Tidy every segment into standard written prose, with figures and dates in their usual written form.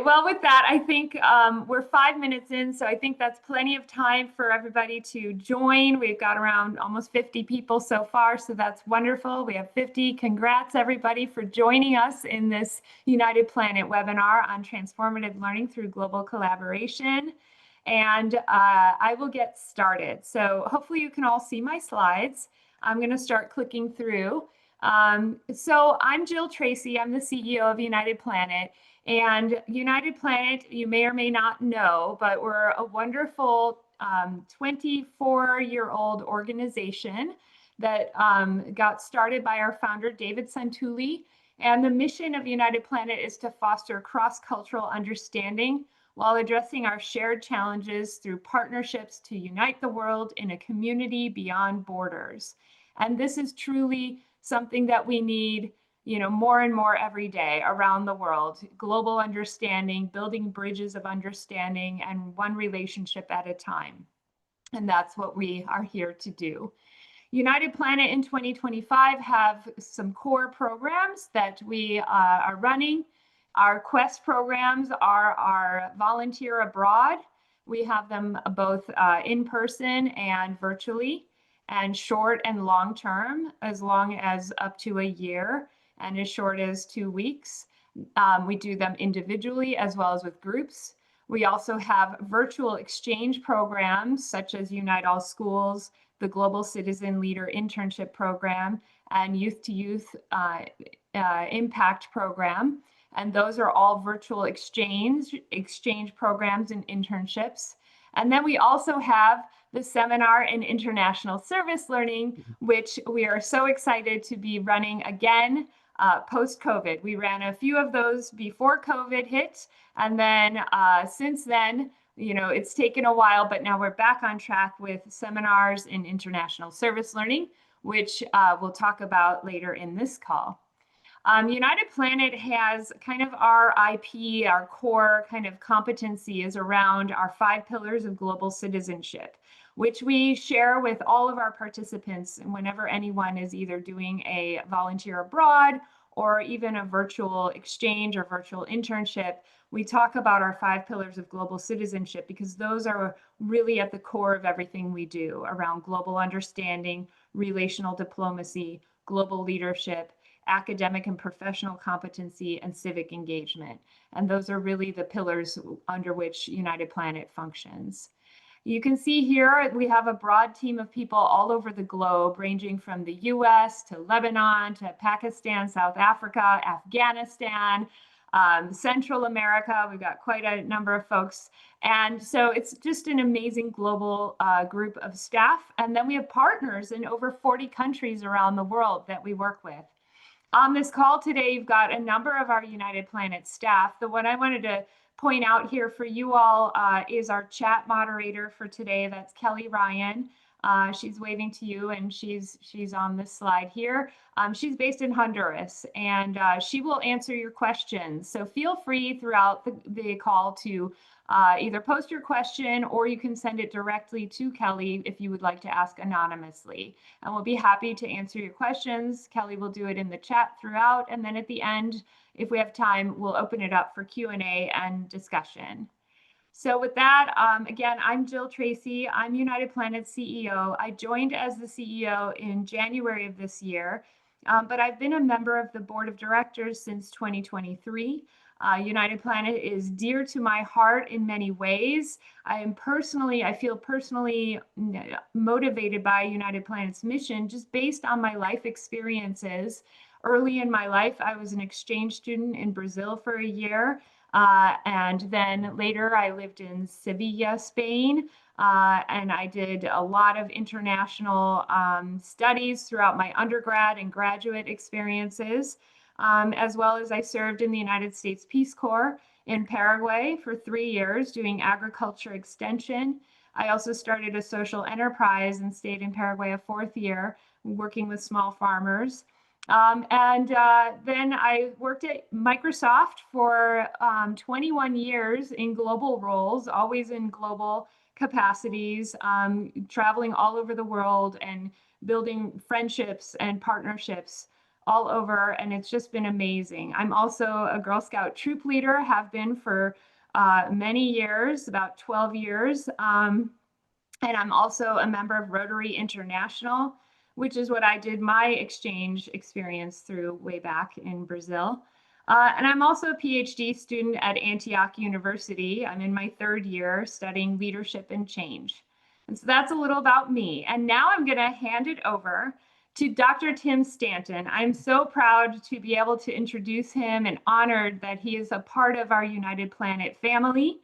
well, with that, I think we're 5 minutes in, so I think that's plenty of time for everybody to join. We've got around almost 50 people so far, so that's wonderful. We have 50. Congrats, everybody, for joining us in this United Planet webinar on transformative learning through global collaboration. And I will get started. So hopefully you can all see my slides. I'm going to start clicking through. So I'm Jill Tracy. I'm the CEO of United Planet. And United Planet, you may or may not know, but we're a wonderful 24-year-old organization that got started by our founder, David Santulli. And the mission of United Planet is to foster cross-cultural understanding while addressing our shared challenges through partnerships to unite the world in a community beyond borders. And this is truly something that we need, more and more every day around the world. Global understanding, building bridges of understanding, and one relationship at a time. And that's what we are here to do. United Planet in 2025 have some core programs that we are running. Our Quest programs are our volunteer abroad. We have them both in person and virtually, and short and long term, as long as up to a year, and as short as 2 weeks. We do them individually as well as with groups. We also have virtual exchange programs such as Unite All Schools, the Global Citizen Leader Internship Program, and Youth to Youth Impact Program. And those are all virtual exchange programs and internships. And then we also have the Seminar in International Service Learning, which we are so excited to be running again post-COVID. We ran a few of those before COVID hit, and then since then, it's taken a while, but now we're back on track with seminars in international service learning, which we'll talk about later in this call. United Planet has kind of our IP, our core kind of competency is around our 5 pillars of global citizenship, which we share with all of our participants whenever anyone is either doing a volunteer abroad or even a virtual exchange or virtual internship. We talk about our 5 pillars of global citizenship because those are really at the core of everything we do around global understanding, relational diplomacy, global leadership, academic and professional competency, and civic engagement. And those are really the pillars under which United Planet functions. You can see here we have a broad team of people all over the globe, ranging from the US to Lebanon to Pakistan, South Africa, Afghanistan, Central America. We've got quite a number of folks. And so it's just an amazing global group of staff. And then we have partners in over 40 countries around the world that we work with. On this call today, you've got a number of our United Planet staff. The one I wanted to point out here for you all is our chat moderator for today. That's Kelly Ryan. She's waving to you, and she's on this slide here. She's based in Honduras, and she will answer your questions. So feel free throughout the call to either post your question, or you can send it directly to Kelly if you would like to ask anonymously. And we'll be happy to answer your questions. Kelly will do it in the chat throughout, and then at the end, if we have time, we'll open it up for Q&A and discussion. So with that, again, I'm Jill Tracy. I'm United Planet's CEO. I joined as the CEO in January of this year, but I've been a member of the board of directors since 2023. United Planet is dear to my heart in many ways. I feel personally motivated by United Planet's mission just based on my life experiences. Early in my life, I was an exchange student in Brazil for a year. And then later I lived in Sevilla, Spain, and I did a lot of international studies throughout my undergrad and graduate experiences, as well as I served in the United States Peace Corps in Paraguay for 3 years doing agriculture extension. I also started a social enterprise and stayed in Paraguay a 4th year, working with small farmers. Then I worked at Microsoft for 21 years in global roles, always in global capacities, traveling all over the world and building friendships and partnerships all over, and it's just been amazing. I'm also a Girl Scout troop leader, have been for many years, about 12 years. And I'm also a member of Rotary International, which is what I did my exchange experience through way back in Brazil. And I'm also a PhD student at Antioch University. I'm in my third year studying leadership and change. And so that's a little about me. And now I'm going to hand it over to Dr. Tim Stanton. I'm so proud to be able to introduce him and honored that he is a part of our United Planet family.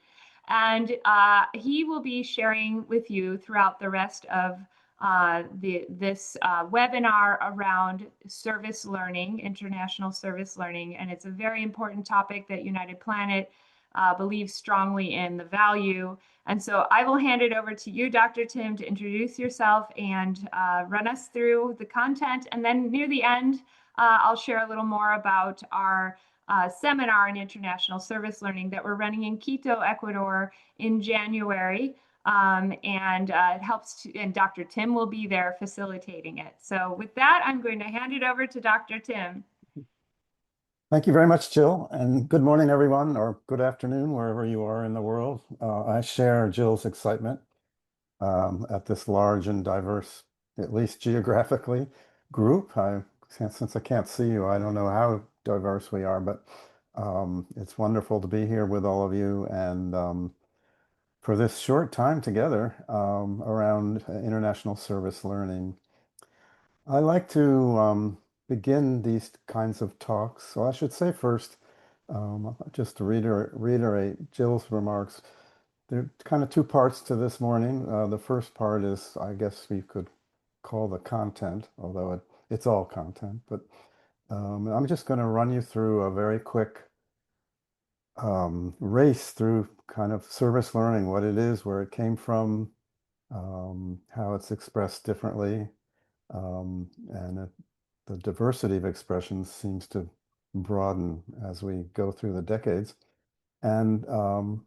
And he will be sharing with you throughout the rest of this webinar around service learning, international service learning. And it's a very important topic that United Planet believes strongly in the value. And so I will hand it over to you, Dr. Tim, to introduce yourself and run us through the content. And then near the end, I'll share a little more about our seminar in international service learning that we're running in Quito, Ecuador in January. It helps to, and Dr. Tim will be there facilitating it. So with that, I'm going to hand it over to Dr. Tim. Thank you very much, Jill, and good morning, everyone, or good afternoon, wherever you are in the world. I share Jill's excitement at this large and diverse, at least geographically, group. Since I can't see you, I don't know how diverse we are, but it's wonderful to be here with all of you and for this short time together around international service learning. I like to begin these kinds of talks. So I should say first, just to reiterate Jill's remarks, there are kind of two parts to this morning. The first part is, I guess we could call the content, although it's all content, but I'm just going to run you through a very quick race through kind of service learning, what it is, where it came from, how it's expressed differently, and the diversity of expressions seems to broaden as we go through the decades, and a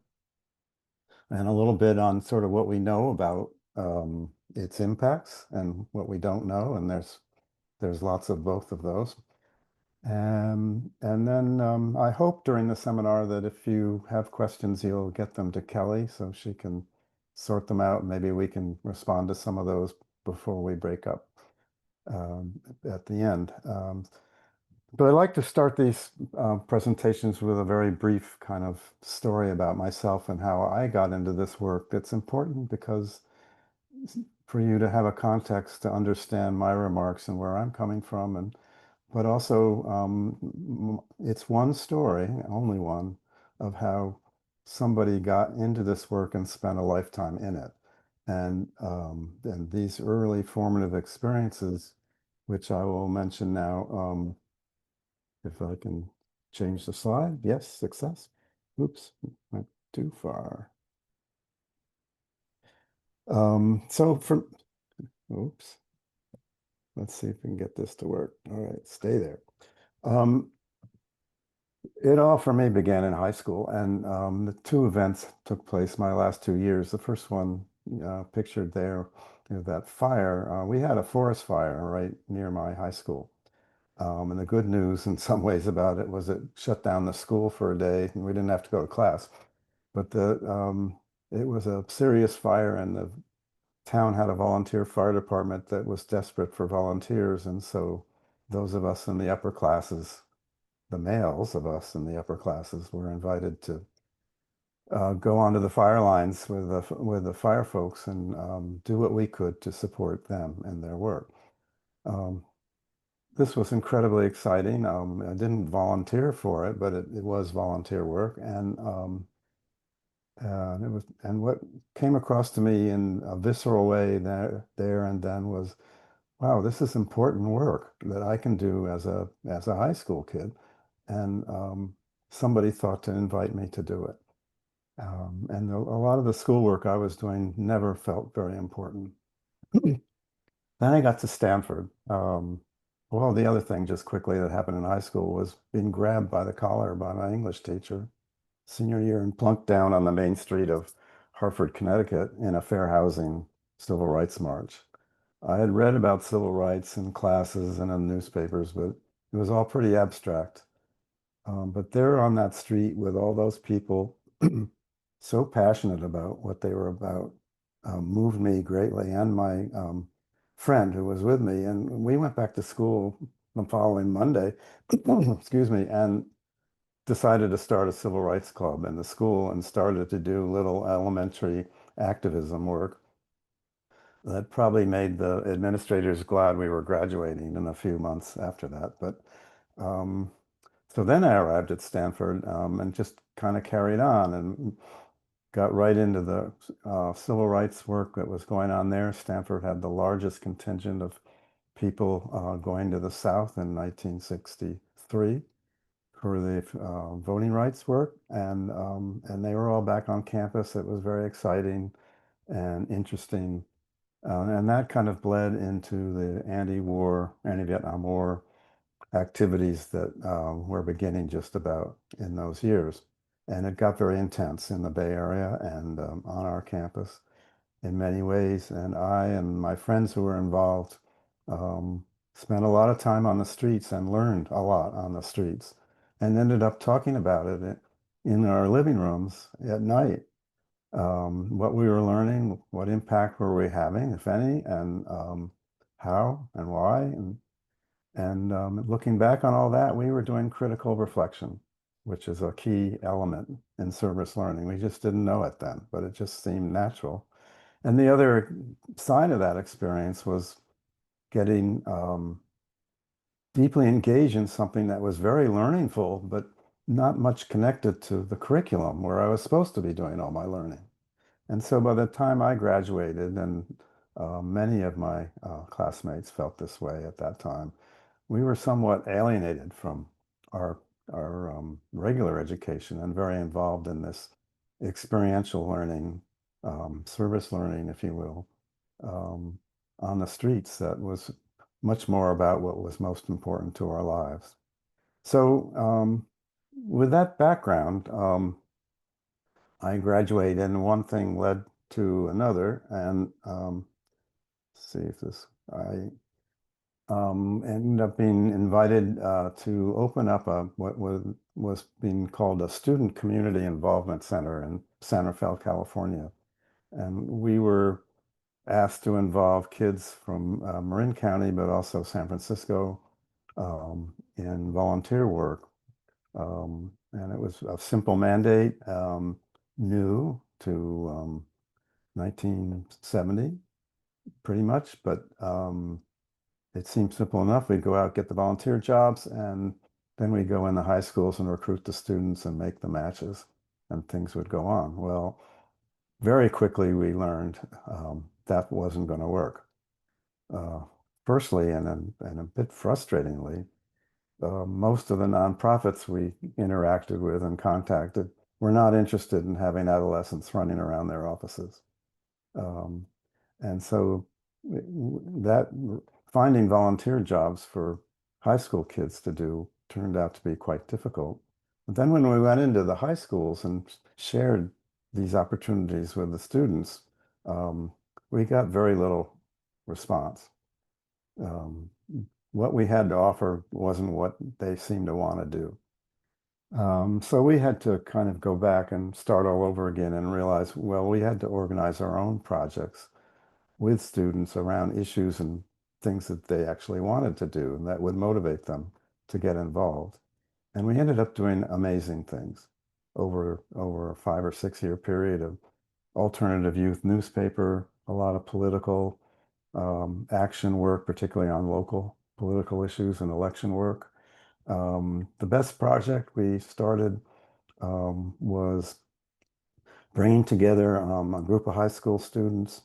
little bit on sort of what we know about its impacts and what we don't know, and there's lots of both of those. And then I hope during the seminar that if you have questions, you'll get them to Kelly so she can sort them out. Maybe we can respond to some of those before we break up at the end. But I like to start these presentations with a very brief kind of story about myself and how I got into this work. That's important because for you to have a context to understand my remarks and where I'm coming from, but also it's one story, only one, of how somebody got into this work and spent a lifetime in it. And these early formative experiences, which I will mention now, if I can change the slide. Yes, success. Oops, went too far. Oops. Let's see if we can get this to work. All right, stay there. It all for me began in high school, and the two events took place my last 2 years. The first one pictured there, that fire. We had a forest fire right near my high school. And the good news in some ways about it was it shut down the school for a day and we didn't have to go to class. But it was a serious fire, and the town had a volunteer fire department that was desperate for volunteers. And so those of us in the upper classes, the males of us in the upper classes, were invited to go onto the fire lines with the fire folks and do what we could to support them in their work. This was incredibly exciting. I didn't volunteer for it, but it was volunteer work, and what came across to me in a visceral way there and then was, wow, this is important work that I can do as a high school kid, and somebody thought to invite me to do it. And a lot of the schoolwork I was doing never felt very important. Then I got to Stanford. Well, the other thing just quickly that happened in high school was being grabbed by the collar by my English teacher senior year and plunked down on the main street of Hartford, Connecticut in a fair housing civil rights march. I had read about civil rights in classes and in newspapers, but It was all pretty abstract. But there on that street with all those people so passionate about what they were about moved me greatly, and my friend who was with me. And we went back to school the following Monday, excuse me, and decided to start a civil rights club in the school and started to do little elementary activism work that probably made the administrators glad we were graduating in a few months after that. But um, so then I arrived at Stanford and just kind of carried on and got right into the civil rights work that was going on there. Stanford had the largest contingent of people going to the South in 1963 for the voting rights work, and they were all back on campus. It was very exciting and interesting, and that kind of bled into the anti-war, anti-Vietnam War activities that were beginning just about in those years. And it got very intense in the Bay Area and on our campus in many ways. And I and my friends who were involved spent a lot of time on the streets and learned a lot on the streets and ended up talking about it in our living rooms at night. What we were learning, what impact were we having, if any, and how and why. And looking back on all that, we were doing critical reflection, which is a key element in service learning. We just didn't know it then, but it just seemed natural. And the other side of that experience was getting deeply engaged in something that was very learningful, but not much connected to the curriculum where I was supposed to be doing all my learning. And so by the time I graduated, and many of my classmates felt this way at that time, we were somewhat alienated from our regular education and very involved in this experiential learning, service learning, if you will, um, on the streets that was much more about what was most important to our lives. So with that background, I graduated and one thing led to another, and see if this, I ended up being invited to open up what was being called a student community involvement center in San Rafael, California. And we were asked to involve kids from Marin County, but also San Francisco in volunteer work. And it was a simple mandate, new to 1970, pretty much, but it seemed simple enough. We'd go out, get the volunteer jobs, and then we'd go in the high schools and recruit the students and make the matches, and things would go on. Well, very quickly we learned that wasn't going to work. Uh, Firstly, and a bit frustratingly, most of the nonprofits we interacted with and contacted were not interested in having adolescents running around their offices. Um, and so that finding volunteer jobs for high school kids to do turned out to be quite difficult. But then when we went into the high schools and shared these opportunities with the students, um, we got very little response. Um, what we had to offer wasn't what they seemed to want to do. So we had to kind of go back and start all over again and realize, well, we had to organize our own projects with students around issues and things that they actually wanted to do and that would motivate them to get involved. And we ended up doing amazing things over a 5 or 6 year period of alternative youth newspaper, a lot of political action work, particularly on local political issues and election work. The best project we started was bringing together a group of high school students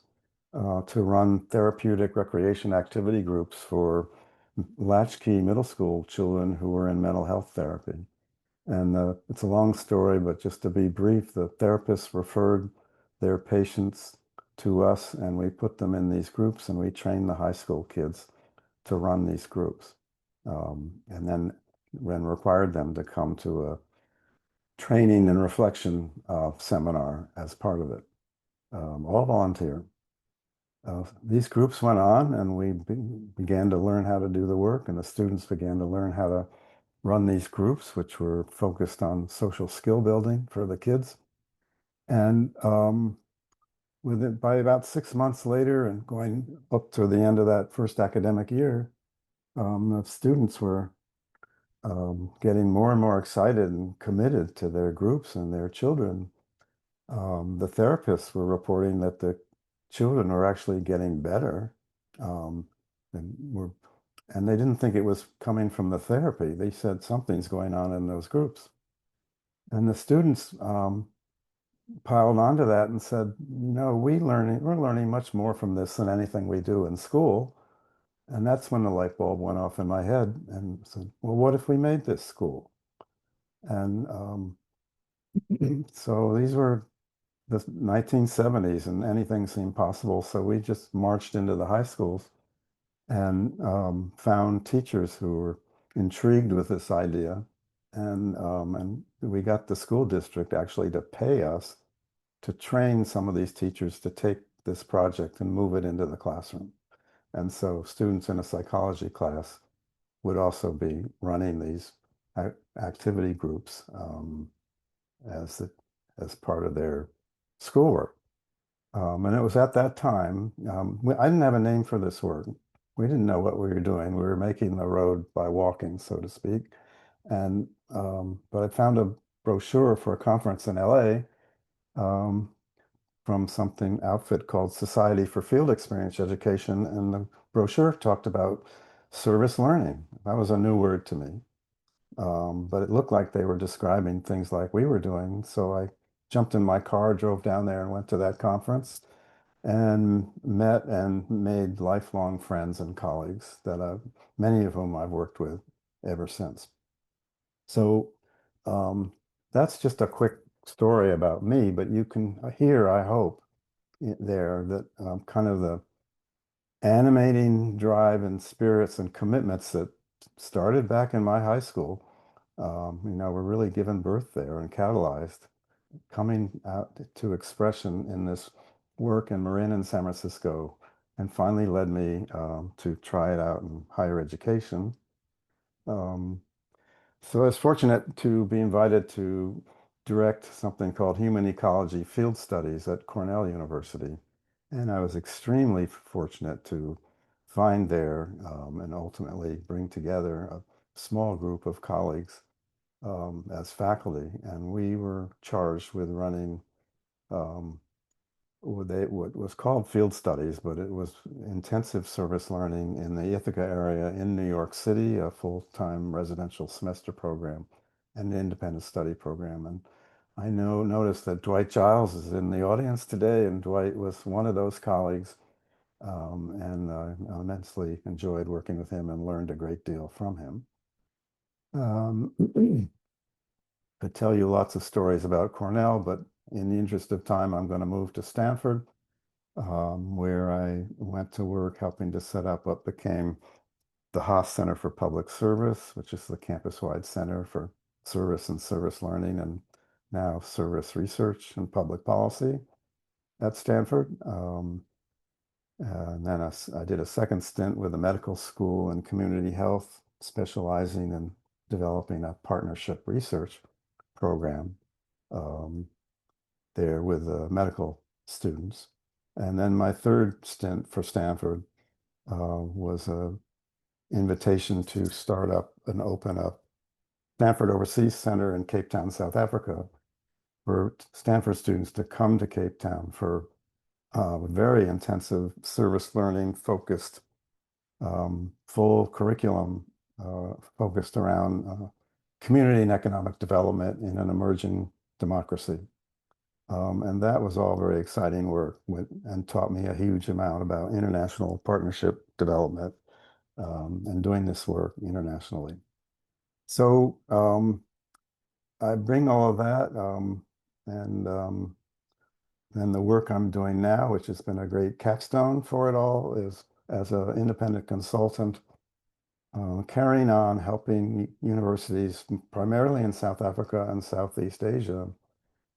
to run therapeutic recreation activity groups for latchkey middle school children who were in mental health therapy. And it's a long story, but just to be brief, the therapists referred their patients to us, and we put them in these groups, and we trained the high school kids to run these groups. And then when required them to come to a training and reflection seminar as part of it, all volunteer. these groups went on, and we began to learn how to do the work, and the students began to learn how to run these groups, which were focused on social skill building for the kids. And by about 6 months later, and going up to the end of that first academic year, the students were getting more and more excited and committed to their groups and their children. The therapists were reporting that the children were actually getting better, um, and were, and they didn't think it was coming from the therapy. They said something's going on in those groups. And the students piled onto that and said, we're learning much more from this than anything we do in school. And that's when the light bulb went off in my head and said, well, what if we made this school? And so these were the 1970s, and anything seemed possible. So we just marched into the high schools and found teachers who were intrigued with this idea. And we got the school district actually to pay us to train some of these teachers to take this project and move it into the classroom. And so students in a psychology class would also be running these activity groups as part of their schoolwork. And it was at that time, I didn't have a name for this work. We didn't know what we were doing. We were making the road by walking, so to speak. But I found a brochure for a conference in LA from something outfit called Society for Field Experience Education, and the brochure talked about service learning. That was a new word to me. But it looked like they were describing things like we were doing. So I jumped in my car, drove down there, and went to that conference and met and made lifelong friends and colleagues many of whom I've worked with ever since. So that's just a quick story about me, but you can hear, I hope, there that kind of the animating drive and spirits and commitments that started back in my high school, were really given birth there and catalyzed, coming out to expression in this work in Marin and San Francisco, and finally led me to try it out in higher education. Um, so I was fortunate to be invited to direct something called Human Ecology Field Studies at Cornell University. And I was extremely fortunate to find there and ultimately bring together a small group of colleagues as faculty. And we were charged with running um, what was called field studies, but it was intensive service learning in the Ithaca area in New York City, a full-time residential semester program and an independent study program. And I noticed that Dwight Giles is in the audience today, and Dwight was one of those colleagues. And I immensely enjoyed working with him and learned a great deal from him. Could tell you lots of stories about Cornell, but in the interest of time, I'm going to move to Stanford, where I went to work helping to set up what became the Haas Center for Public Service, which is the campus-wide center for service and service learning, and now service research and public policy at Stanford. And then I did a second stint with a medical school in community health, specializing in developing a partnership research program there with medical students. And then my third stint for Stanford was an invitation to start up and open up Stanford Overseas Center in Cape Town, South Africa, for Stanford students to come to Cape Town for very intensive service learning focused, full curriculum focused around community and economic development in an emerging democracy. And that was all very exciting work and taught me a huge amount about international partnership development and doing this work internationally. So I bring all of that and the work I'm doing now, which has been a great capstone for it all, is as an independent consultant, carrying on helping universities, primarily in South Africa and Southeast Asia,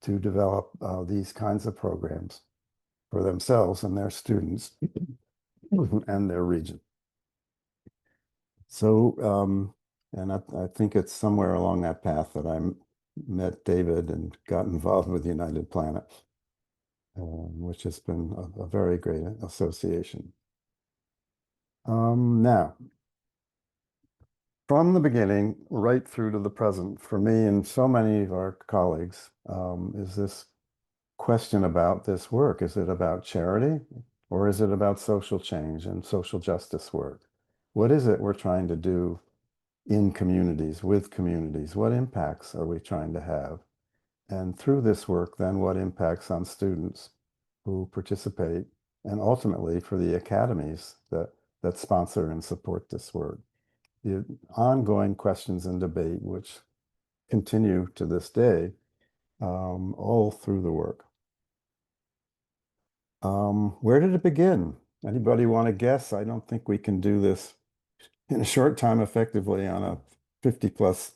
to develop these kinds of programs. for themselves and their students and their region. So, and I think it's somewhere along that path that I met David and got involved with United Planet, which has been a very great association. Now, from the beginning right through to the present, for me and so many of our colleagues, is this question about this work. Is it about charity or is it about social change and social justice work? What is it we're trying to do in communities, with communities? What impacts are we trying to have? And through this work, then what impacts on students who participate and ultimately for the academies that sponsor and support this work? The ongoing questions and debate, which continue to this day, all through the work. Where did it begin? Anybody want to guess? I don't think we can do this in a short time effectively on a 50 plus,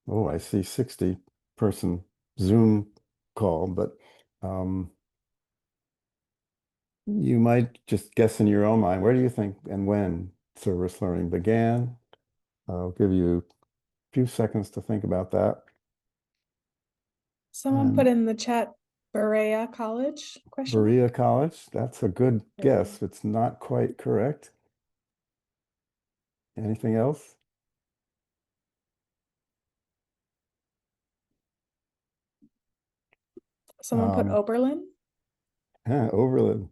oh, I see 60 person Zoom call, but you might just guess in your own mind, where do you think and when service learning began? I'll give you a few seconds to think about that. Someone put in the chat Berea College question. Berea College, that's a good Berea. guess. It's not quite correct. Anything else? Someone put Oberlin. Oberlin.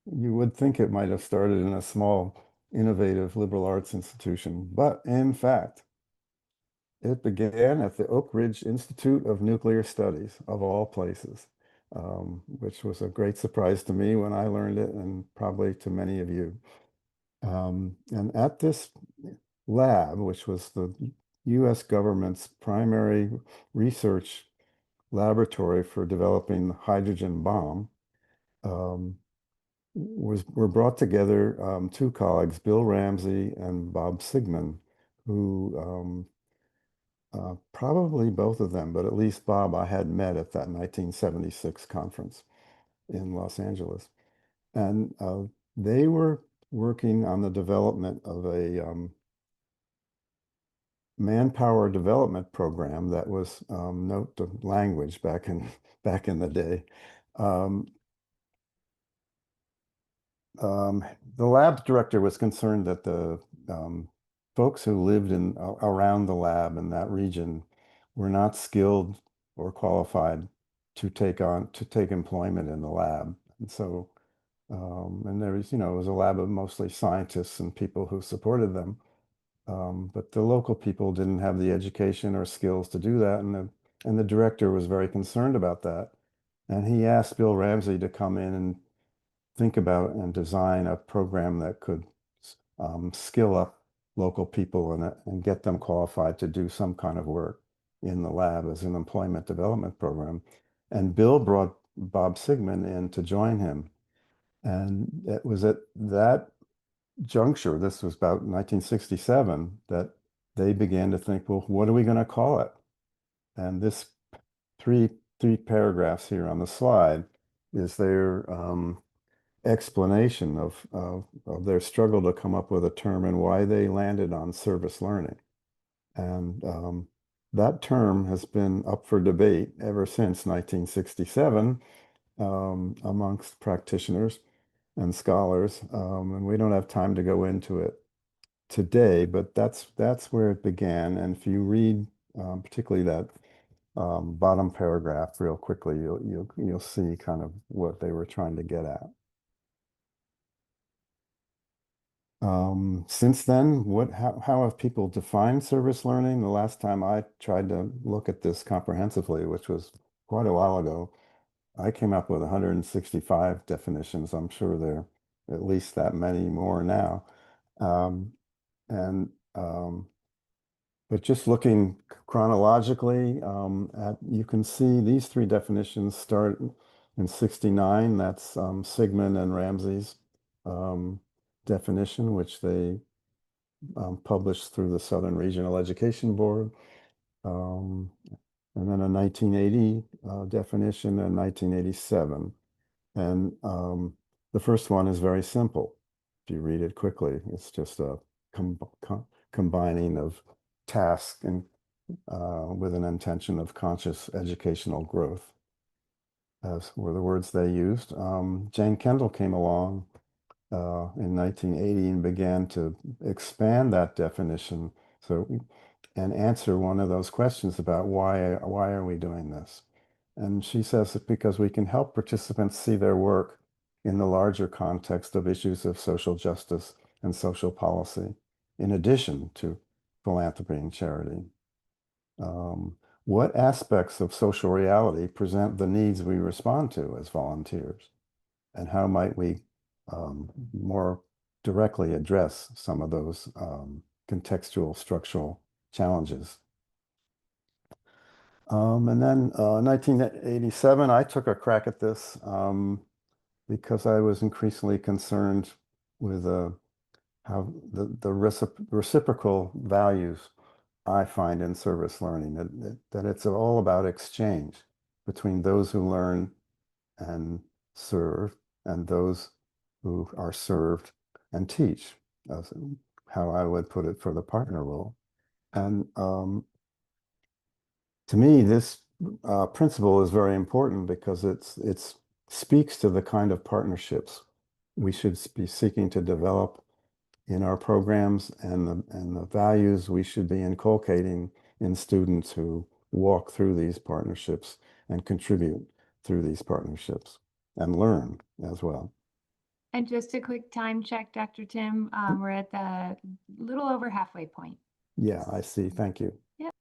You would think it might have started in a small, innovative liberal arts institution, but in fact, it began at the Oak Ridge Institute of Nuclear Studies, of all places, which was a great surprise to me when I learned it, and probably to many of you. And at this lab, which was the US government's primary research laboratory for developing the hydrogen bomb, were brought together two colleagues, Bill Ramsey and Bob Sigmund, who probably both of them, but at least Bob I had met at that 1976 conference in Los Angeles. And they were working on the development of a manpower development program that was, note the language back in the day. The lab director was concerned that the folks who lived around the lab in that region were not skilled or qualified to take employment in the lab. And so, and there was, it was a lab of mostly scientists and people who supported them. But the local people didn't have the education or skills to do that. And the director was very concerned about that. And he asked Bill Ramsey to come in and think about and design a program that could skill up local people and get them qualified to do some kind of work in the lab as an employment development program. And Bill brought Bob Sigmund in to join him. And it was at that juncture, this was about 1967, that they began to think, well, what are we going to call it? And this three paragraphs here on the slide is their explanation of their struggle to come up with a term and why they landed on service learning. And that term has been up for debate ever since 1967 amongst practitioners and scholars. And we don't have time to go into it today, but that's where it began. And if you read particularly that bottom paragraph real quickly, you'll see kind of what they were trying to get at. Since then, how have people defined service learning? The last time I tried to look at this comprehensively, which was quite a while ago, I came up with 165 definitions. I'm sure there are at least that many more now. And but just looking chronologically, you can see these three definitions start in 69. That's Sigmund and Ramsey's definition, which they published through the Southern Regional Education Board. And then a 1980 definition and 1987. And the first one is very simple. If you read it quickly, it's just a combining of task and with an intention of conscious educational growth, as were the words they used. Jane Kendall came along in 1980 and began to expand that definition and answer one of those questions about why are we doing this? And she says that because we can help participants see their work in the larger context of issues of social justice and social policy, in addition to philanthropy and charity. What aspects of social reality present the needs we respond to as volunteers? And how might we more directly address some of those contextual structural challenges? And then 1987, I took a crack at this because I was increasingly concerned with how the reciprocal values I find in service learning, that it's all about exchange between those who learn and serve and those who are served and teach, as how I would put it for the partner role. And to me, this principle is very important because it speaks to the kind of partnerships we should be seeking to develop in our programs and the values we should be inculcating in students who walk through these partnerships and contribute through these partnerships and learn as well. And just a quick time check, Dr. Tim, we're at the little over halfway point. Yeah, I see. Thank you. Yep.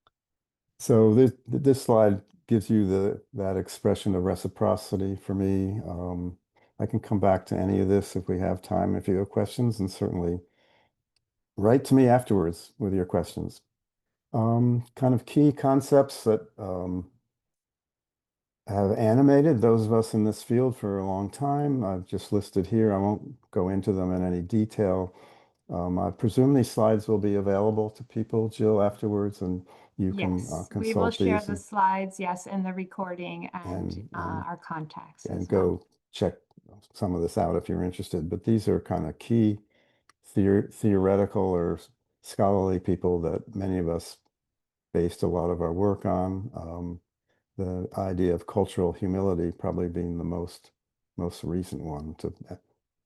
So this slide gives you that expression of reciprocity for me. I can come back to any of this if we have time, if you have questions, and certainly write to me afterwards with your questions. Kind of key concepts that have animated those of us in this field for a long time. I've just listed here. I won't go into them in any detail. I presume these slides will be available to people, Jill, afterwards, and you can Yes, consult we will share these the slides, yes, and the recording and and our contacts and as well. go check some of this out if you're interested. But these are kind of key theoretical or scholarly people that many of us based a lot of our work on. The idea of cultural humility probably being the most recent one to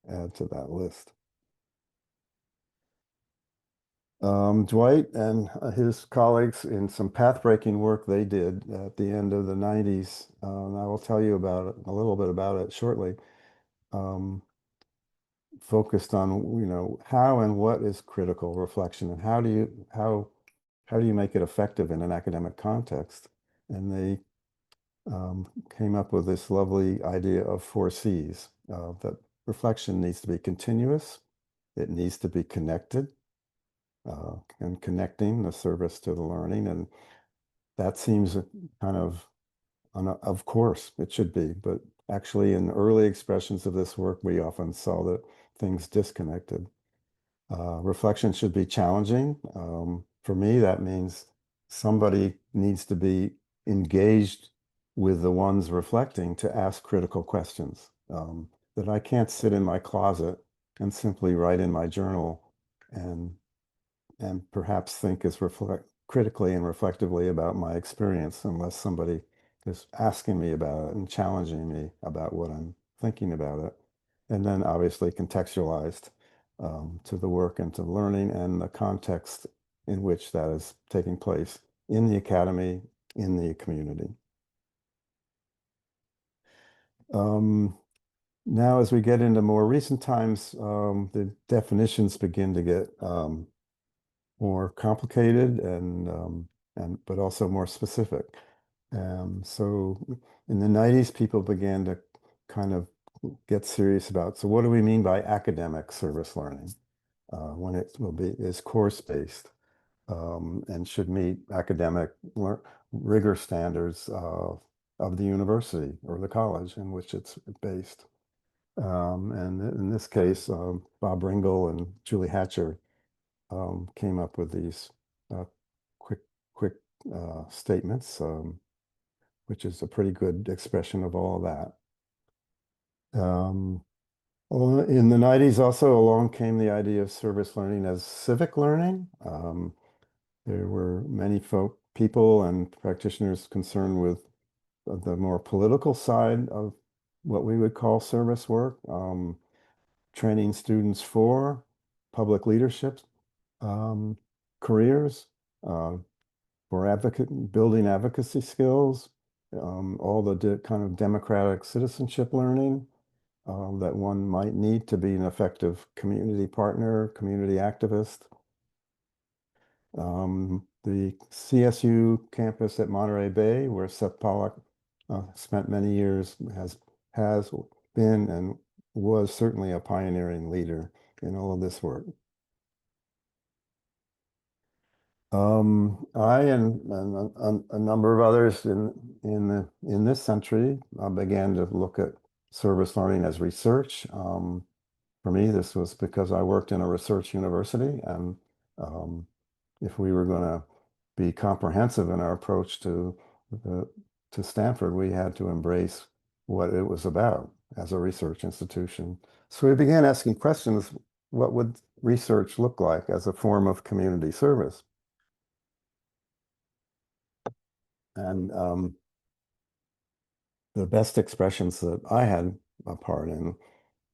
add to that list. Dwight and his colleagues in some path-breaking work they did at the end of the 90s, and I will tell you about it, a little bit about it shortly, focused on, how and what is critical reflection and how do you make it effective in an academic context? And they came up with this lovely idea of 4 Cs, that reflection needs to be continuous, it needs to be connected, and connecting the service to the learning. And that seems kind of course, it should be. But actually, in early expressions of this work, we often saw that things disconnected. Reflection should be challenging. For me, that means somebody needs to be engaged with the ones reflecting to ask critical questions. That I can't sit in my closet and simply write in my journal and perhaps think as critically and reflectively about my experience unless somebody is asking me about it and challenging me about what I'm thinking about it. And then obviously contextualized to the work and to learning and the context in which that is taking place in the academy, in the community. Now, as we get into more recent times, the definitions begin to get more complicated and but also more specific. So in the 90s, people began to kind of get serious about, so what do we mean by academic service learning when it is course-based and should meet academic rigor standards of the university or the college in which it's based. And in this case, Bob Ringel and Julie Hatcher came up with these quick statements, which is a pretty good expression of all of that. Um, well, in the 90s, also along came the idea of service learning as civic learning. There were many people and practitioners concerned with the more political side of what we would call service work, training students for public leadership um, careers, uh, for building advocacy skills, all the kind of democratic citizenship learning that one might need to be an effective community partner, community activist. The CSU campus at Monterey Bay, where Seth Pollack spent many years, has been and was certainly a pioneering leader in all of this work. I and a number of others in this century began to look at service learning as research. For me, this was because I worked in a research university, and um, if we were going to be comprehensive in our approach the, to Stanford, we had to embrace what it was about as a research institution. So we began asking questions: what would research look like as a form of community service? And the best expressions that I had a part in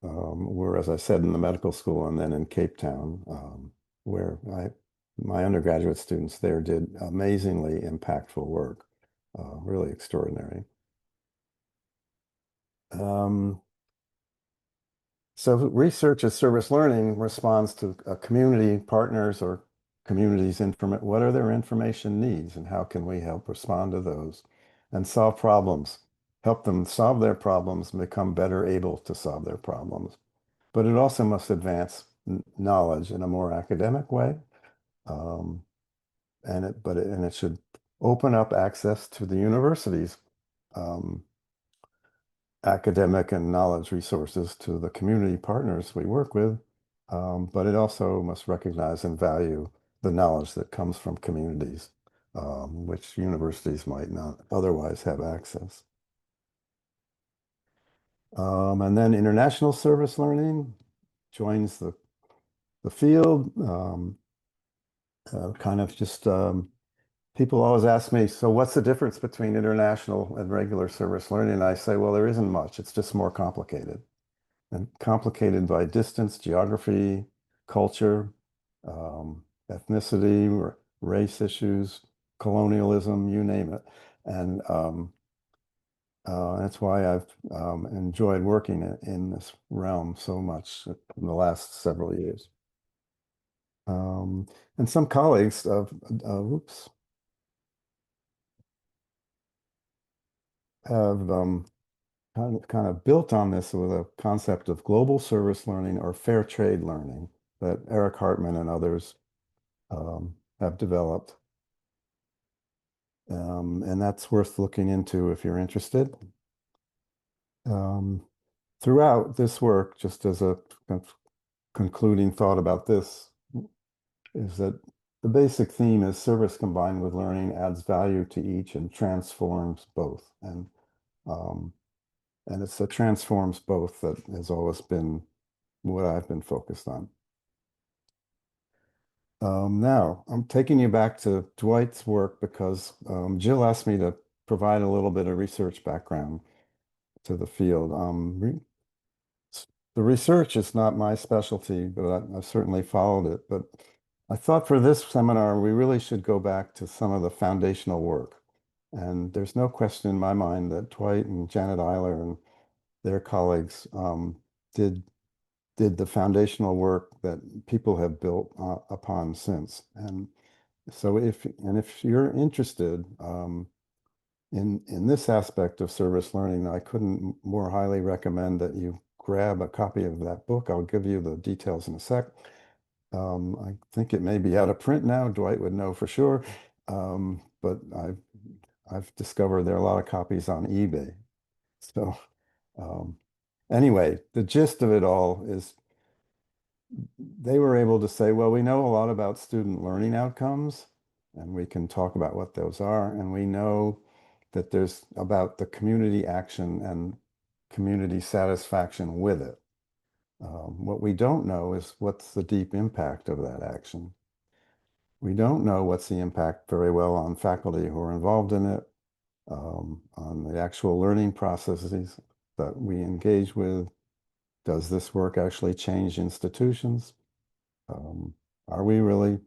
were, as I said, in the medical school and then in Cape Town, where my undergraduate students there did amazingly impactful work, really extraordinary. Um, so research as service learning responds to community partners or communities' what are their information needs and how can we help respond to those and solve problems, help them solve their problems and become better able to solve their problems. But it also must advance knowledge in a more academic way. Um, and it should open up access to the universities, um, academic and knowledge resources to the community partners we work with. But it also must recognize and value the knowledge that comes from communities, which universities might not otherwise have access. And then international service learning joins the field. Kind of just people always ask me, so what's the difference between international and regular service learning? And I say, well, there isn't much. It's just more complicated. And complicated by distance, geography, culture, ethnicity, race issues, colonialism, you name it. And that's why I've enjoyed working in this realm so much in the last several years. And some colleagues oops, have kind of built on this with a concept of global service learning or fair trade learning that Eric Hartman and others have developed. And that's worth looking into if you're interested. Throughout this work, just as a concluding thought about this, is that the basic theme is service combined with learning adds value to each and transforms both. And it's the transforms both that has always been what I've been focused on. Now, I'm taking you back to Dwight's work because Jill asked me to provide a little bit of research background to the field. The research is not my specialty, but I've certainly followed it. But I thought for this seminar, we really should go back to some of the foundational work. And there's no question in my mind that Dwight and Janet Eiler and their colleagues did the foundational work that people have built upon since. And so if you're interested in this aspect of service learning, I couldn't more highly recommend that you grab a copy of that book. I'll give you the details in a sec. I think it may be out of print now. Dwight would know for sure. But I've discovered there are a lot of copies on eBay. So um, anyway, the gist of it all is they were able to say, well, we know a lot about student learning outcomes, and we can talk about what those are. And we know that there's about the community action and community satisfaction with it. What we don't know is what's the deep impact of that action. We don't know what's the impact very well on faculty who are involved in it, on the actual learning processes that we engage with. Does this work actually change institutions? Um, are we really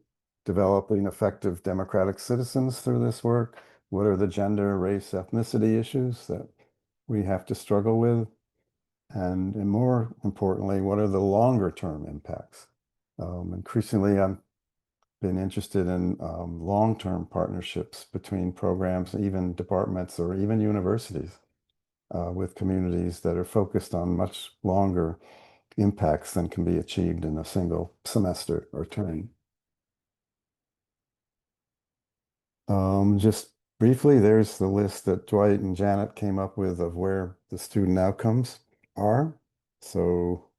developing effective democratic citizens through this work? What are the gender, race, ethnicity issues that we have to struggle with? And more importantly, what are the longer term impacts? Increasingly, I've been interested in long-term partnerships between programs, even departments or even universities with communities that are focused on much longer impacts than can be achieved in a single semester or term. Just briefly, there's the list that Dwight and Janet came up with of where the student outcomes are. So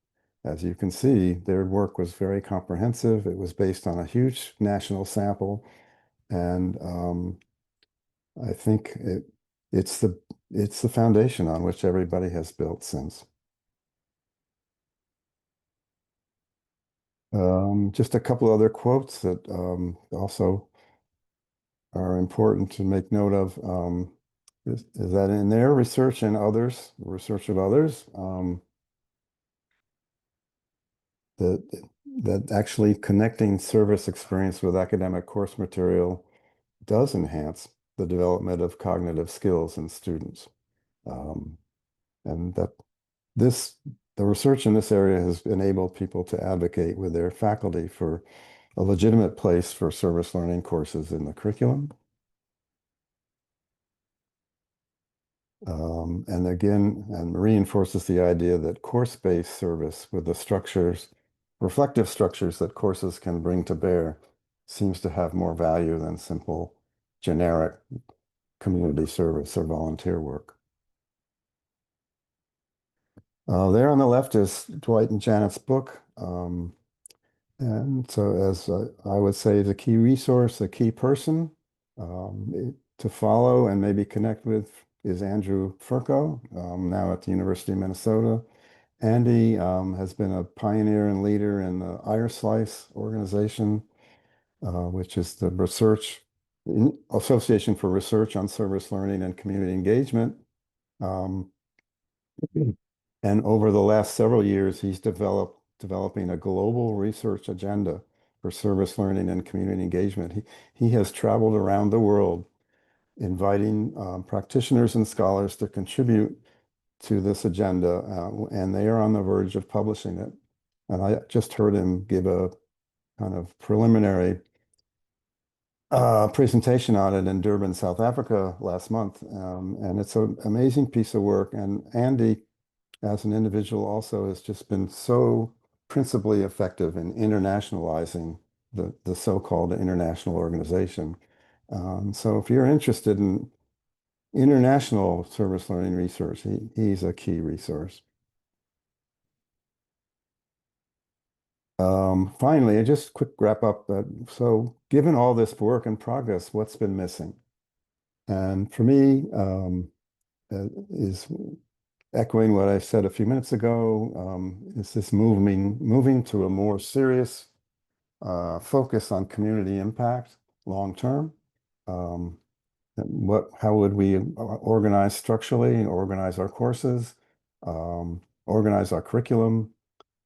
as you can see, their work was very comprehensive. It was based on a huge national sample. And I think it's the it's the foundation on which everybody has built since. Just a couple other quotes that also are important to make note of is that in their research and others, research of others, that that actually connecting service experience with academic course material does enhance the development of cognitive skills in students. Um, and that the research in this area has enabled people to advocate with their faculty for a legitimate place for service learning courses in the curriculum. And again, and reinforces the idea that course-based service with the structures, reflective structures that courses can bring to bear seems to have more value than simple generic community service or volunteer work. There on the left is Dwight and Janet's book. And so as I would say, the key resource, the key person to follow and maybe connect with is Andrew Furco, now at the University of Minnesota. Andy has been a pioneer and leader in the IRSlice organization, which is the Association for Research on Service Learning and Community Engagement. Um, and over the last several years, he's developing a global research agenda for service learning and community engagement. He has traveled around the world inviting practitioners and scholars to contribute to this agenda, and they are on the verge of publishing it. And I just heard him give a kind of preliminary presentation on it in Durban, South Africa last month. And it's an amazing piece of work. And Andy, as an individual, also has just been so principally effective in internationalizing the so-called international organization. So if you're interested in international service learning research, he's a key resource. Finally, a just quick wrap up. So given all this work and progress, what's been missing? And for me, is echoing what I said a few minutes ago, is this moving to a more serious focus on community impact long term. How would we organize structurally, organize our courses, organize our curriculum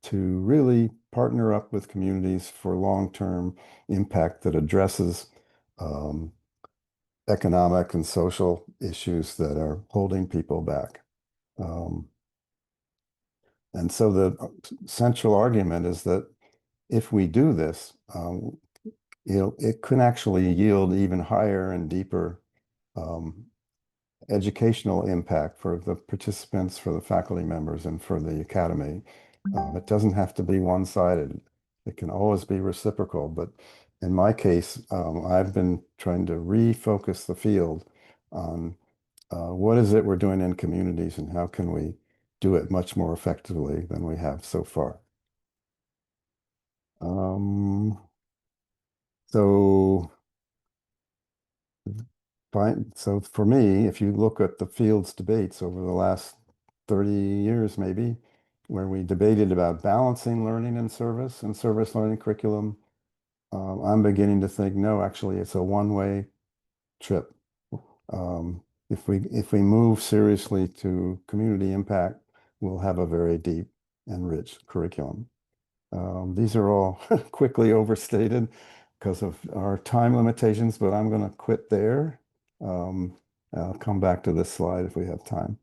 to really partner up with communities for long-term impact that addresses economic and social issues that are holding people back. And so the central argument is that if we do this, it can actually yield even higher and deeper educational impact for the participants, for the faculty members, and for the academy. It doesn't have to be one-sided. It can always be reciprocal. But in my case, I've been trying to refocus the field on what is it we're doing in communities and how can we do it much more effectively than we have so far. Um, so, so for me, if you look at the field's debates over the last 30 years maybe, where we debated about balancing learning and service learning curriculum. I'm beginning to think, no, actually, it's a one-way trip. If we move seriously to community impact, we'll have a very deep and rich curriculum. These are all quickly overstated because of our time limitations, but I'm going to quit there. I'll come back to this slide if we have time.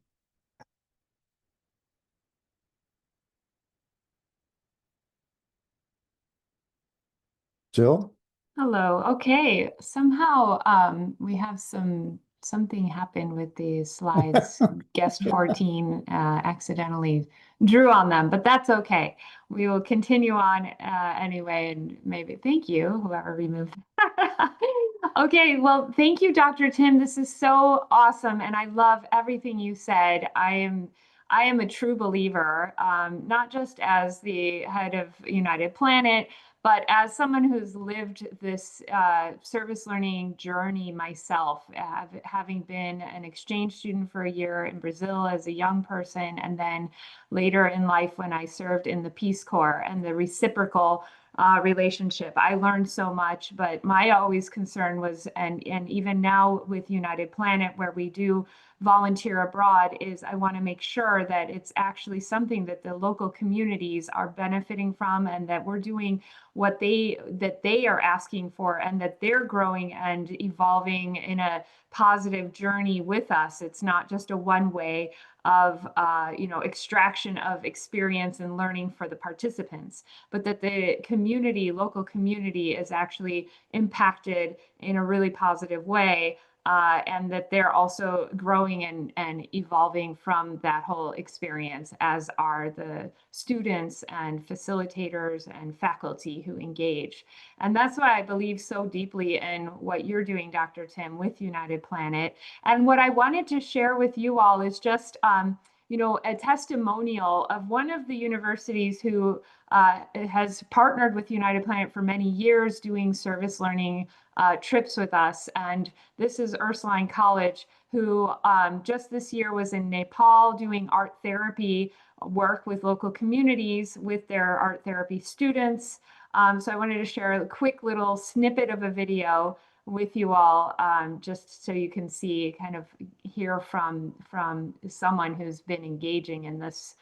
Jill? Hello. Okay. Somehow we have something happened with the slides. Guest 14 accidentally drew on them, but that's okay. We will continue on anyway, and maybe thank you, whoever removed. Okay, well, thank you, Dr. Tim. This is so awesome, and I love everything you said. I am a true believer, not just as the head of United Planet, but as someone who's lived this service learning journey myself, having been an exchange student for a year in Brazil as a young person, and then later in life when I served in the Peace Corps and the reciprocal relationship, I learned so much. But my always concern was, and even now with United Planet, where we do volunteer abroad, is I want to make sure that it's actually something that the local communities are benefiting from, and that we're doing what they are asking for, and that they're growing and evolving in a positive journey with us. It's not just a one way of extraction of experience and learning for the participants, but that the community, local community, is actually impacted in a really positive way. And that they're also growing and evolving from that whole experience, as are the students and facilitators and faculty who engage. And that's why I believe so deeply in what you're doing, Dr. Tim, with United Planet. And what I wanted to share with you all is just a testimonial of one of the universities who has partnered with United Planet for many years, doing service learning trips with us. And this is Ursuline College, who just this year was in Nepal doing art therapy work with local communities with their art therapy students. So I wanted to share a quick little snippet of a video with you all, just so you can see, kind of hear from someone who's been engaging in this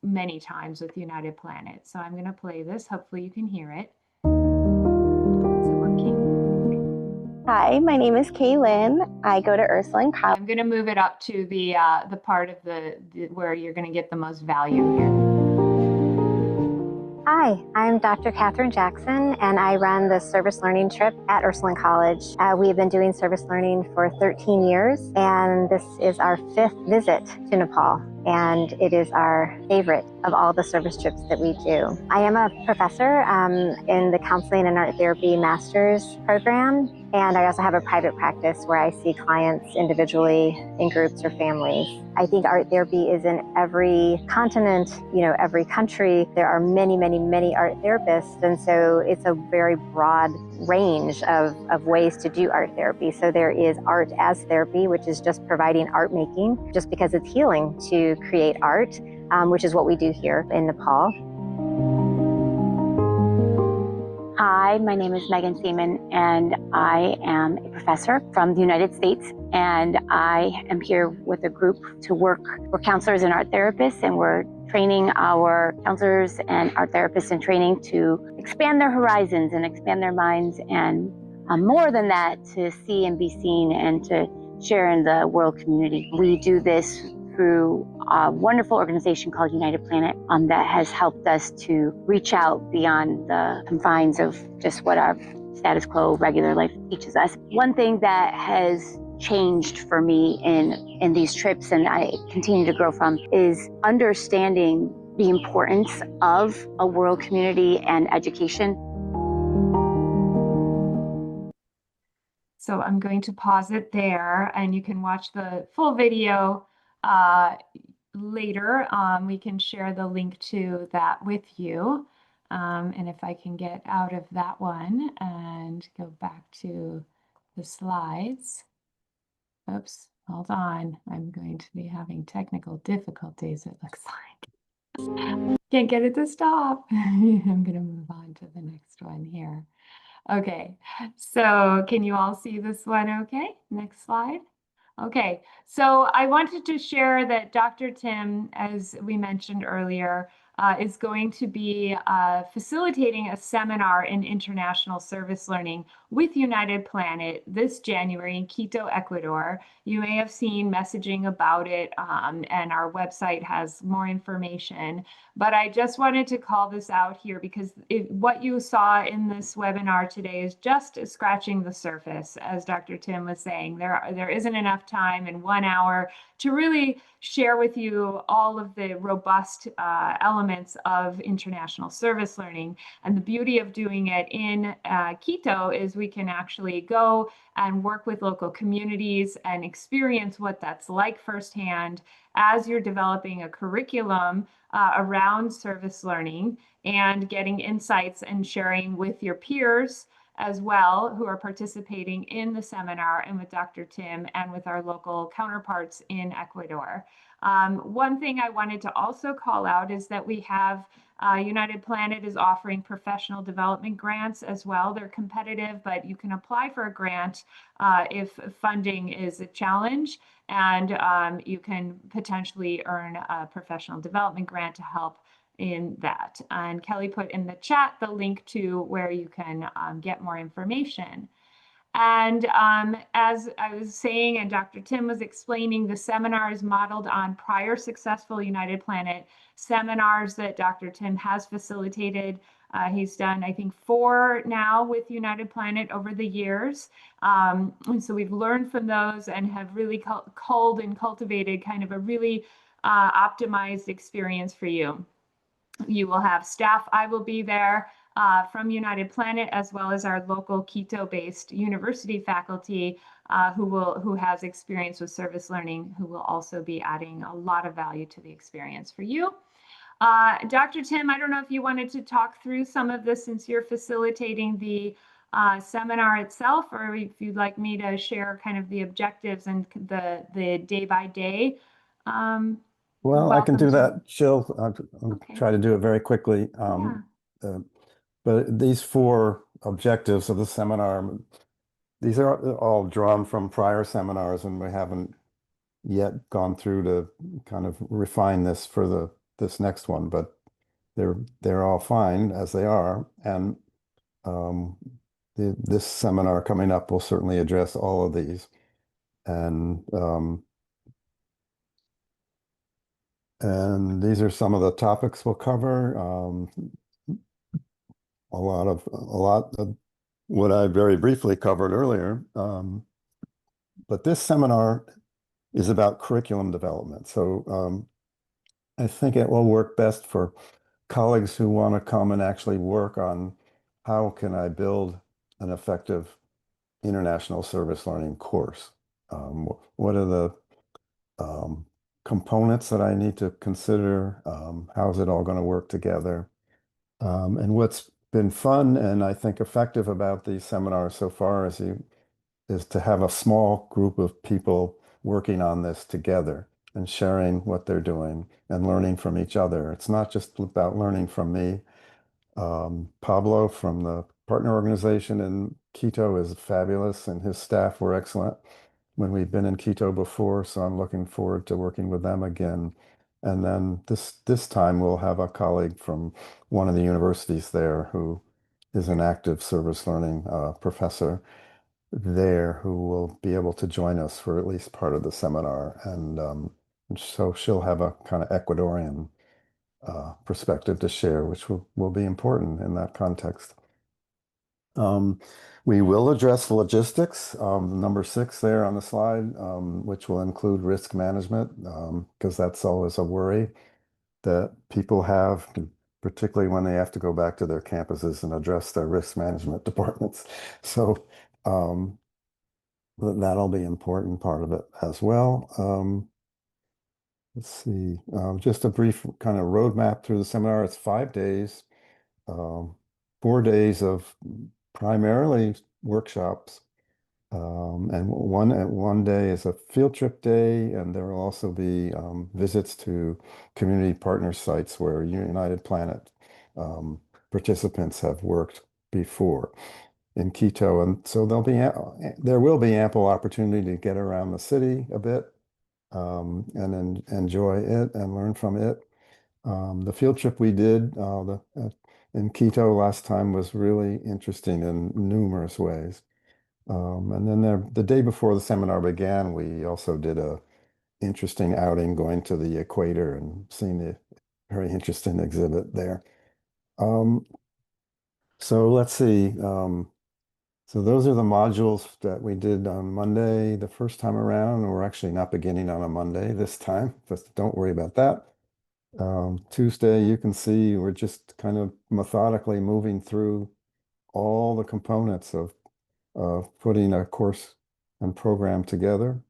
many times with United Planet. So I'm going to play this. Hopefully you can hear it. Is it working? Hi, my name is Kaylin. I go to Ursuline College. I'm going to move it up to the part of the where you're going to get the most value here. Hi, I'm Dr. Catherine Jackson, and I run the service learning trip at Ursuline College. We have been doing service learning for 13 years, and this is our 5th visit to Nepal, and it is our favorite of all the service trips that we do. I am a professor in the Counseling and Art Therapy Master's program, and I also have a private practice where I see clients individually, in groups, or families. I think art therapy is in every continent, every country. There are many, many, many art therapists, and so it's a very broad range of ways to do art therapy. So there is art as therapy, which is just providing art making, just because it's healing to create art, which is what we do here in Nepal. Hi, my name is Megan Seaman, and I am a professor from the United States, and I am here with a group to work. We're counselors and art therapists, and we're training our counselors and art therapists in training to expand their horizons and expand their minds, and more than that, to see and be seen and to share in the world community. We do this through a wonderful organization called United Planet that has helped us to reach out beyond the confines of just what our status quo regular life teaches us. One thing that has changed for me in these trips, and I continue to grow from, is understanding the importance of a world community and education. So I'm going to pause it there, and you can watch the full video later. We can share the link to that with you. And if I can get out of that one and go back to the slides. Oops, Hold on. I'm going to be having technical difficulties, it looks like. Can't get it to stop. I'm going to move on to the next one here. Okay, so can you all see this one okay? Next slide. Okay, so I wanted to share that Dr. Tim, as we mentioned earlier, is going to be facilitating a seminar in international service learning with United Planet this January in Quito, Ecuador. You may have seen messaging about it, and our website has more information. But I just wanted to call this out here because what you saw in this webinar today is just scratching the surface, as Dr. Tim was saying. There isn't enough time in 1 hour to really share with you all of the robust elements of international service learning. And the beauty of doing it in Quito is we can actually go and work with local communities and experience what that's like firsthand as you're developing a curriculum around service learning and getting insights and sharing with your peers as well who are participating in the seminar and with Dr. Tim and with our local counterparts in Ecuador. One thing I wanted to also call out is that we have United Planet is offering professional development grants as well. They're competitive, but you can apply for a grant if funding is a challenge, and you can potentially earn a professional development grant to help in that. And Kelly put in the chat the link to where you can get more information. And as I was saying, and Dr. Tim was explaining, the seminar is modeled on prior successful United Planet seminars that Dr. Tim has facilitated. He's done, I think, 4 now with United Planet over the years. And so we've learned from those and have really culled and cultivated kind of a really optimized experience for you. You will have staff. I will be there from United Planet, as well as our local Quito-based university faculty who has experience with service learning, who will also be adding a lot of value to the experience for you. Dr. Tim, I don't know if you wanted to talk through some of this since you're facilitating the seminar itself, or if you'd like me to share kind of the objectives and the day-by-day. Well, I can do that, Jill. I'll Okay. try to do it very quickly. But these 4 objectives of the seminar, these are all drawn from prior seminars, and we haven't yet gone through to kind of refine this for this next one, but they're all fine as they are. And this seminar coming up will certainly address all of these. And these are some of the topics we'll cover. A lot of what I very briefly covered earlier. But this seminar is about curriculum development. So I think it will work best for colleagues who want to come and actually work on how can I build an effective international service learning course. What are the components that I need to consider? How's it all going to work together? And what's been fun and I think effective about these seminars so far is to have a small group of people working on this together and sharing what they're doing and learning from each other. It's not just about learning from me. Pablo from the partner organization in Quito is fabulous, and his staff were excellent when we've been in Quito before, so I'm looking forward to working with them again. And then this time we'll have a colleague from one of the universities there who is an active service learning professor there who will be able to join us for at least part of the seminar. And so she'll have a kind of Ecuadorian perspective to share, which will be important in that context. We will address logistics, number 6 there on the slide, which will include risk management, because that's always a worry that people have, particularly when they have to go back to their campuses and address their risk management departments. So that'll be an important part of it as well. Let's see, just a brief kind of roadmap through the seminar. It's 5 days, 4 days of primarily workshops, And one day is a field trip day, and there will also be visits to community partner sites where United Planet participants have worked before in Quito, and so there will be ample opportunity to get around the city a bit and enjoy it and learn from it. The field trip we did in Quito last time was really interesting in numerous ways. And then the day before the seminar began, we also did a interesting outing going to the equator and seeing the very interesting exhibit there. Um, so let's see. So those are the modules that we did on Monday the first time around. We're actually not beginning on a Monday this time, but don't worry about that. Tuesday, you can see we're just kind of methodically moving through all the components of putting a course and program together.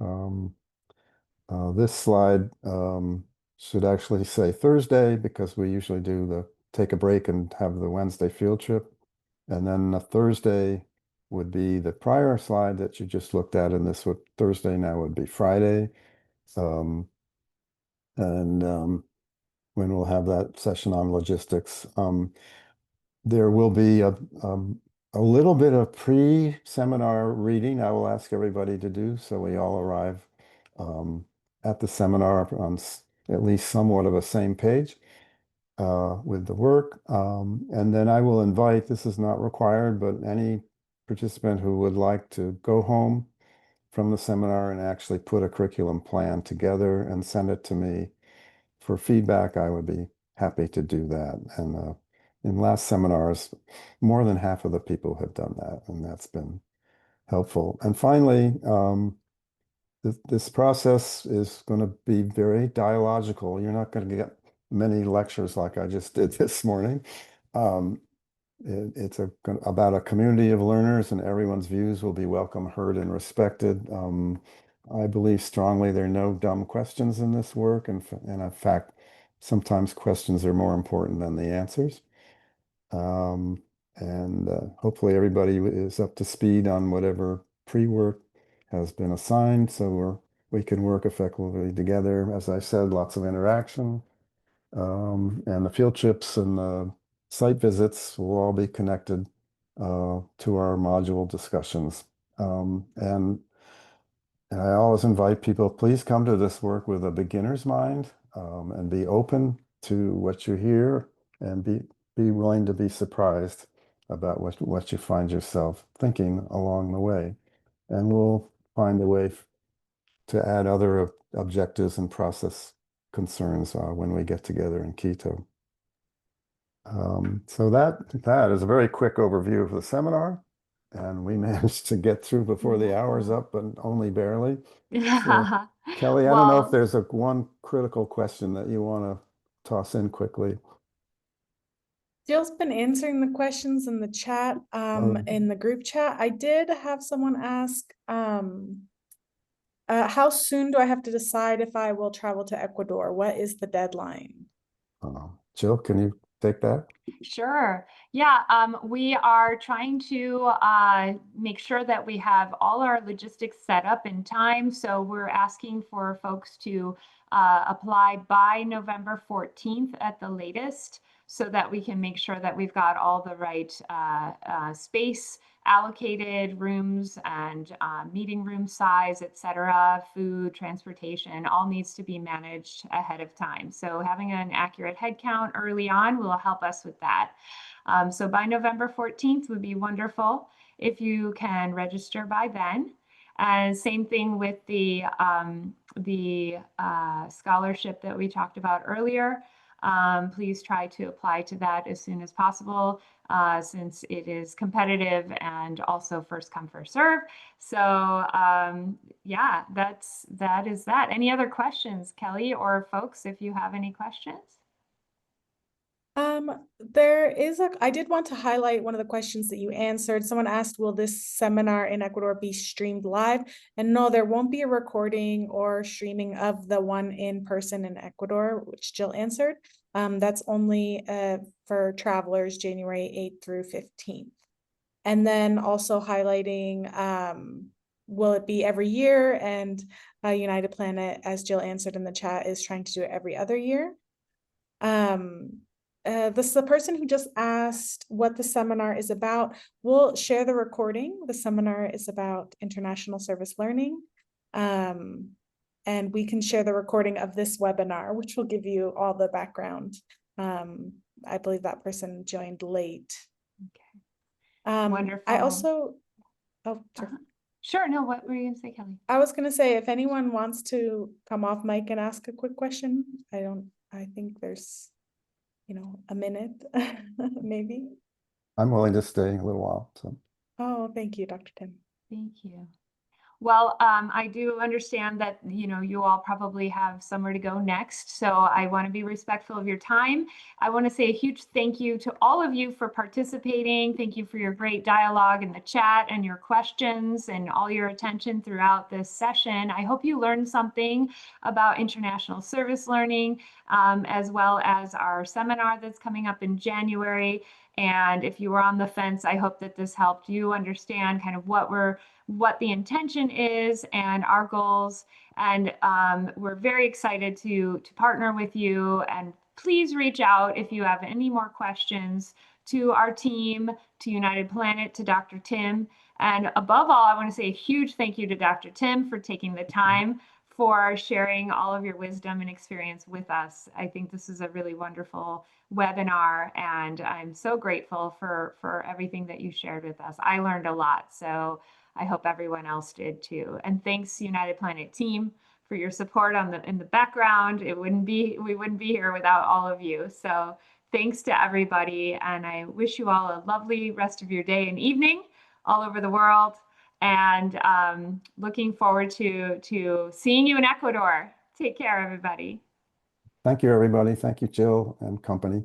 Um, this slide should actually say Thursday because we usually do take a break and have the Wednesday field trip. And then the Thursday would be the prior slide that you just looked at, and Thursday now would be Friday. Um, and when we'll have that session on logistics. There will be a little bit of pre-seminar reading I will ask everybody to do so we all arrive at the seminar on at least somewhat of a same page with the work. And then I will invite, this is not required, but any participant who would like to go home from the seminar and actually put a curriculum plan together and send it to me for feedback, I would be happy to do that. And in last seminars, more than half of the people have done that, and that's been helpful. And finally, this process is going to be very dialogical. You're not going to get many lectures like I just did this morning. It's about a community of learners, and everyone's views will be welcome, heard, and respected. I believe strongly there are no dumb questions in this work, and in fact, sometimes questions are more important than the answers. And hopefully everybody is up to speed on whatever pre-work has been assigned, so we can work effectively together. As I said, lots of interaction. And the field trips and the site visits will all be connected to our module discussions. And I always invite people, please come to this work with a beginner's mind and be open to what you hear and be willing to be surprised about what you find yourself thinking along the way. And we'll find a way to add other objectives and process concerns when we get together in Quito. So that is a very quick overview of the seminar, and we managed to get through before the hour's up, but only barely. Yeah. Kelly, I don't know if Well, there's one critical question that you want to toss in quickly. Jill's been answering the questions in the chat, in the group chat. I did have someone ask, how soon do I have to decide if I will travel to Ecuador? What is the deadline? Jill, can you take that? sure. Yeah, we are trying to make sure that we have all our logistics set up in time. So we're asking for folks to apply by November 14th at the latest, so that we can make sure that we've got all the right space allocated, rooms and meeting room size, etc., food, transportation, all needs to be managed ahead of time. So having an accurate head count early on will help us with that. So by November 14th would be wonderful if you can register by then. And same thing with the scholarship that we talked about earlier. Please try to apply to that as soon as possible, since it is competitive and also first come, first serve. So yeah, that is that. Any other questions, Kelly, or folks, if you have any questions? I did want to highlight one of the questions that you answered. Someone asked, will this seminar in Ecuador be streamed live? And no, there won't be a recording or streaming of the one in person in Ecuador, which Jill answered. That's only for travelers January 8th through 15th. And then also highlighting, will it be every year? And United Planet, as Jill answered in the chat, is trying to do it every other year. This is the person who just asked what the seminar is about. We'll share the recording. The seminar is about international service learning. And we can share the recording of this webinar, which will give you all the background. I believe that person joined late. Okay. Wonderful. I also, oh, sure. Sure. No, what were you going to say, Kelly? I was going to say, if anyone wants to come off mic and ask a quick question, I think there's, a minute, maybe. I'm willing to stay a little while. So. Oh, thank you, Dr. Tim. Thank you. Well, I do understand that, you all probably have somewhere to go next. So I want to be respectful of your time. I want to say a huge thank you to all of you for participating. Thank you for your great dialogue in the chat and your questions and all your attention throughout this session. I hope you learned something about international service learning, as well as our seminar that's coming up in January. And if you were on the fence, I hope that this helped you understand kind of what the intention is and our goals. And we're very excited to partner with you. And please reach out if you have any more questions to our team, to United Planet, to Dr. Tim. And above all, I want to say a huge thank you to Dr. Tim for taking the time for sharing all of your wisdom and experience with us. I think this is a really wonderful webinar, and I'm so grateful for everything that you shared with us. I learned a lot, so I hope everyone else did too. And thanks, United Planet team, for your support in the background. We wouldn't be here without all of you. So thanks to everybody, and I wish you all a lovely rest of your day and evening all over the world. And looking forward to seeing you in Ecuador. Take care, everybody. Thank you, everybody. Thank you, Jill and company.